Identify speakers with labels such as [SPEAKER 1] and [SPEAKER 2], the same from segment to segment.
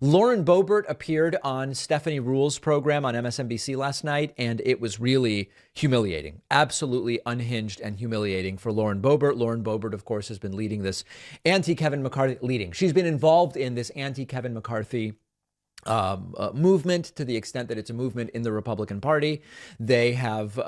[SPEAKER 1] Lauren Boebert appeared on Stephanie Ruhle's program on MSNBC last night, and it was really humiliating, absolutely unhinged and humiliating for Lauren Boebert. Lauren Boebert, of course, has been leading this anti-Kevin McCarthy, She's been involved in this anti-Kevin McCarthy movement to the extent that it's a movement in the Republican Party. They have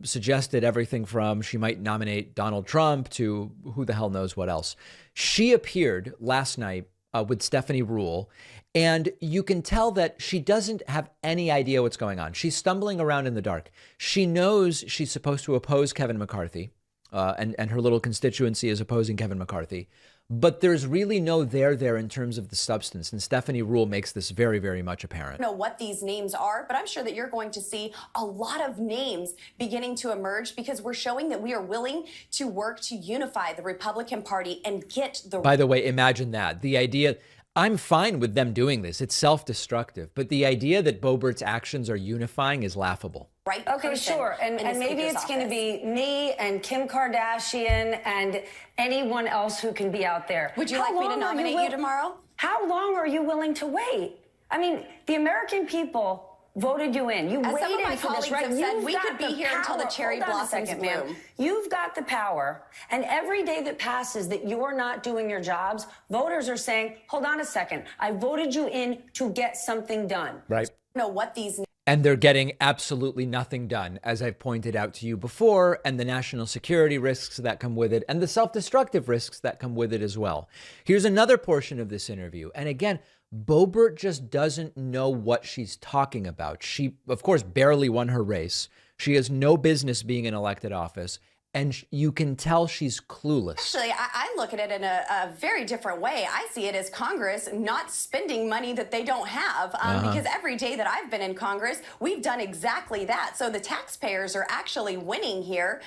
[SPEAKER 1] suggested everything from she might nominate Donald Trump to who the hell knows what else. She appeared last night with Stephanie Ruhle, and you can tell that she doesn't have any idea what's going on. She's stumbling around in the dark. She knows she's supposed to oppose Kevin McCarthy, and her little constituency is opposing Kevin McCarthy. But there's really no there in terms of the substance. And Stephanie Ruhle makes this very, very much apparent.
[SPEAKER 2] I don't know what these names are, but I'm sure that you're going to see a lot of names beginning to emerge because we're showing that we are willing to work to unify the Republican Party and get the...
[SPEAKER 1] By the way, imagine that. The idea... I'm fine with them doing this. It's self-destructive. But the idea that Boebert's actions are unifying is laughable.
[SPEAKER 2] Right.
[SPEAKER 3] Okay, sure. And maybe it's going to be me and Kim Kardashian and anyone else who can be out there.
[SPEAKER 2] Would you like me to nominate you tomorrow?
[SPEAKER 3] How long are you willing to wait? I mean, the American people voted you in. You waited
[SPEAKER 2] some of my
[SPEAKER 3] for this, right?
[SPEAKER 2] colleagues have said we could be here until the cherry blossoms bloom.
[SPEAKER 3] You've got the power, and every day that passes that you're not doing your jobs, voters are saying, hold on a second, I voted you in to get something done.
[SPEAKER 1] Right.
[SPEAKER 2] I don't know what these...
[SPEAKER 1] And they're getting absolutely nothing done, as I've pointed out to you before, and the national security risks that come with it, and the self-destructive risks that come with it as well. Here's another portion of this interview. And again, Boebert just doesn't know what she's talking about. She, of course, barely won her race. She has no business being in elected office. And you can tell she's clueless.
[SPEAKER 2] Actually, I look at it in a very different way. I see it as Congress not spending money that they don't have, because every day that I've been in Congress, we've done exactly that. So the taxpayers are actually winning here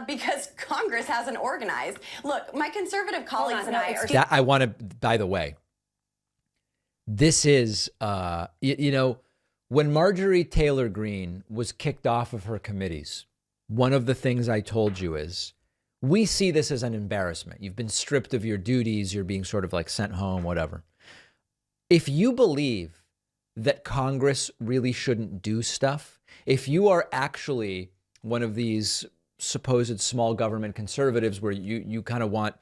[SPEAKER 2] because Congress hasn't organized. Look, my conservative colleagues and I are...
[SPEAKER 1] I want to, by the way, this is, when Marjorie Taylor Greene was kicked off of her committees, one of the things I told you is we see this as an embarrassment. You've been stripped of your duties. You're being sort of like sent home, whatever. If you believe that Congress really shouldn't do stuff, if you are actually one of these supposed small government conservatives where you kind of want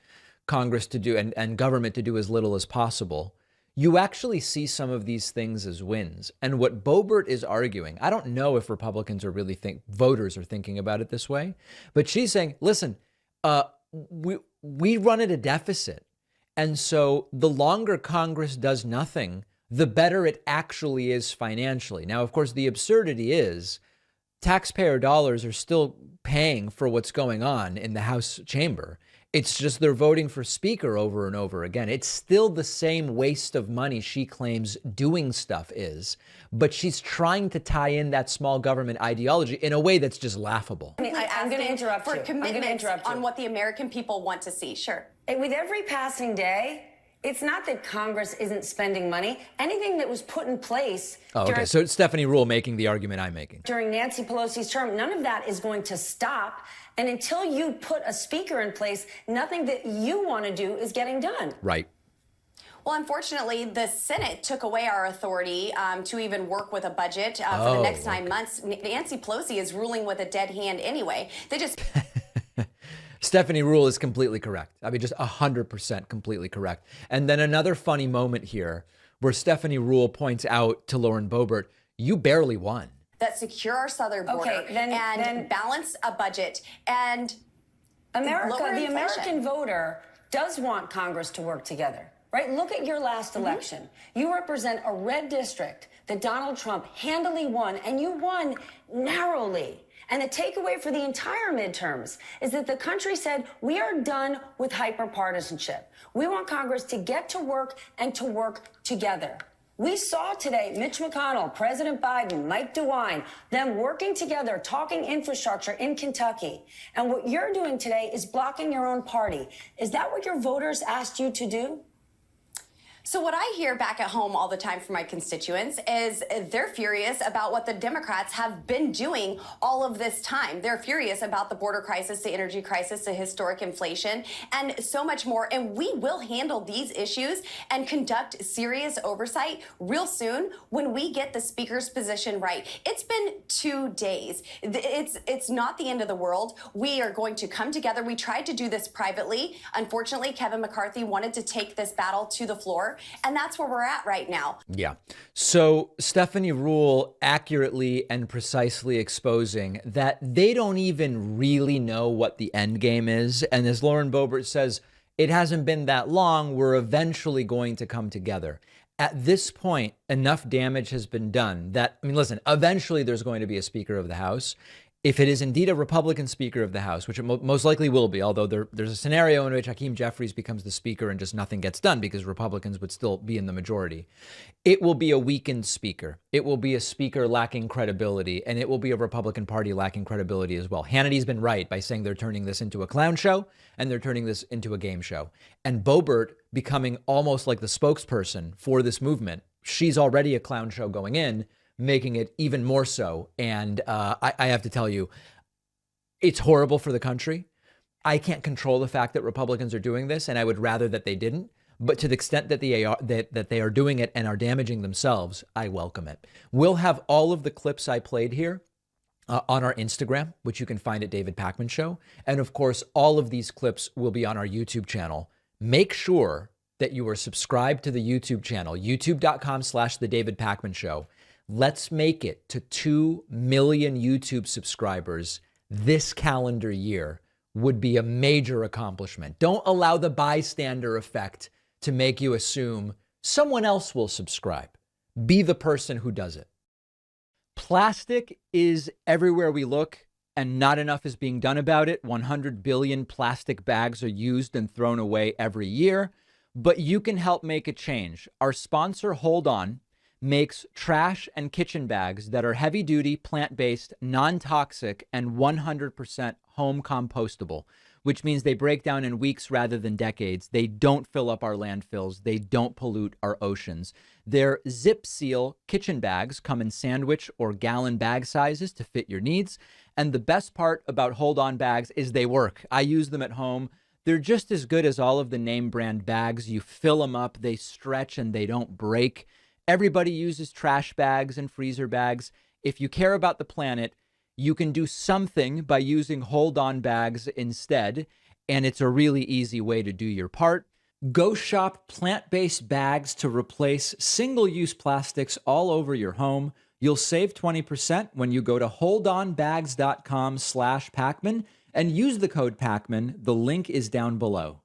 [SPEAKER 1] Congress to do and government to do as little as possible, you actually see some of these things as wins. And what Boebert is arguing, I don't know if Republicans are really voters are thinking about it this way, but she's saying, listen, we run at a deficit. And so the longer Congress does nothing, the better it actually is financially. Now, of course, the absurdity is taxpayer dollars are still paying for what's going on in the House chamber. It's just they're voting for speaker over and over again. It's still the same waste of money she claims doing stuff is, but she's trying to tie in that small government ideology in a way that's just laughable.
[SPEAKER 3] I'm going to interrupt you.
[SPEAKER 2] For commitments on what the American people want to see. Sure.
[SPEAKER 3] With every passing day, it's not that Congress isn't spending money. Anything that was put in place...
[SPEAKER 1] Oh, okay. So it's Stephanie Ruhle making the argument I'm making.
[SPEAKER 3] During Nancy Pelosi's term, none of that is going to stop. And until you put a speaker in place, nothing that you want to do is getting done.
[SPEAKER 1] Right.
[SPEAKER 2] Well, unfortunately, the Senate took away our authority to even work with a budget for the next 9 months. Nancy Pelosi is ruling with a dead hand anyway. They just...
[SPEAKER 1] Stephanie Ruhle is completely correct. I mean, just 100% completely correct. And then another funny moment here where Stephanie Ruhle points out to Lauren Boebert, you barely won.
[SPEAKER 2] That secure our southern border and balance a budget and
[SPEAKER 3] the American voter does want Congress to work together, right? Look at your last election. You represent a red district that Donald Trump handily won, and you won narrowly. And the takeaway for the entire midterms is that the country said, we are done with hyperpartisanship. We want Congress to get to work and to work together. We saw today Mitch McConnell, President Biden, Mike DeWine, them working together, talking infrastructure in Kentucky. And what you're doing today is blocking your own party. Is that what your voters asked you to do?
[SPEAKER 2] So what I hear back at home all the time from my constituents is they're furious about what the Democrats have been doing all of this time. They're furious about the border crisis, the energy crisis, the historic inflation, and so much more. And we will handle these issues and conduct serious oversight real soon when we get the speaker's position right. It's been 2 days. It's not the end of the world. We are going to come together. We tried to do this privately. Unfortunately, Kevin McCarthy wanted to take this battle to the floor. And that's where we're at right now.
[SPEAKER 1] Yeah. So Stephanie Ruhle accurately and precisely exposing that they don't even really know what the end game is. And as Lauren Boebert says, it hasn't been that long. We're eventually going to come together. At this point, enough damage has been done that, I mean, listen, eventually there's going to be a Speaker of the House. If it is indeed a Republican Speaker of the House, which it most likely will be, although there's a scenario in which Hakeem Jeffries becomes the Speaker and just nothing gets done because Republicans would still be in the majority, it will be a weakened Speaker. It will be a Speaker lacking credibility, and it will be a Republican Party lacking credibility as well. Hannity's been right by saying they're turning this into a clown show and they're turning this into a game show. And Boebert becoming almost like the spokesperson for this movement. She's already a clown show going in, making it even more so. And I have to tell you, it's horrible for the country. I can't control the fact that Republicans are doing this, and I would rather that they didn't. But to the extent that they are doing it and are damaging themselves, I welcome it. We'll have all of the clips I played here on our Instagram, which you can find at David Pakman Show. And of course, all of these clips will be on our YouTube channel. Make sure that you are subscribed to the YouTube channel, youtube.com/The David Pakman Show. Let's make it to 2 million YouTube subscribers this calendar year. Would be a major accomplishment. Don't allow the bystander effect to make you assume someone else will subscribe. Be the person who does it. Plastic is everywhere we look, and not enough is being done about it. 100 billion plastic bags are used and thrown away every year, but you can help make a change. Our sponsor, Hold On, makes trash and kitchen bags that are heavy-duty, plant-based, non-toxic, and 100% home compostable, which means they break down in weeks rather than decades. They don't fill up our landfills. They don't pollute our oceans. Their Zip Seal kitchen bags come in sandwich or gallon bag sizes to fit your needs. And the best part about Hold On bags is they work. I use them at home. They're just as good as all of the name brand bags. You fill them up, they stretch, and they don't break. Everybody uses trash bags and freezer bags. If you care about the planet, you can do something by using Hold On bags instead, and it's a really easy way to do your part. Go shop plant-based bags to replace single-use plastics all over your home. You'll save 20% when you go to holdonbags.com/Pakman and use the code Pakman. The link is down below.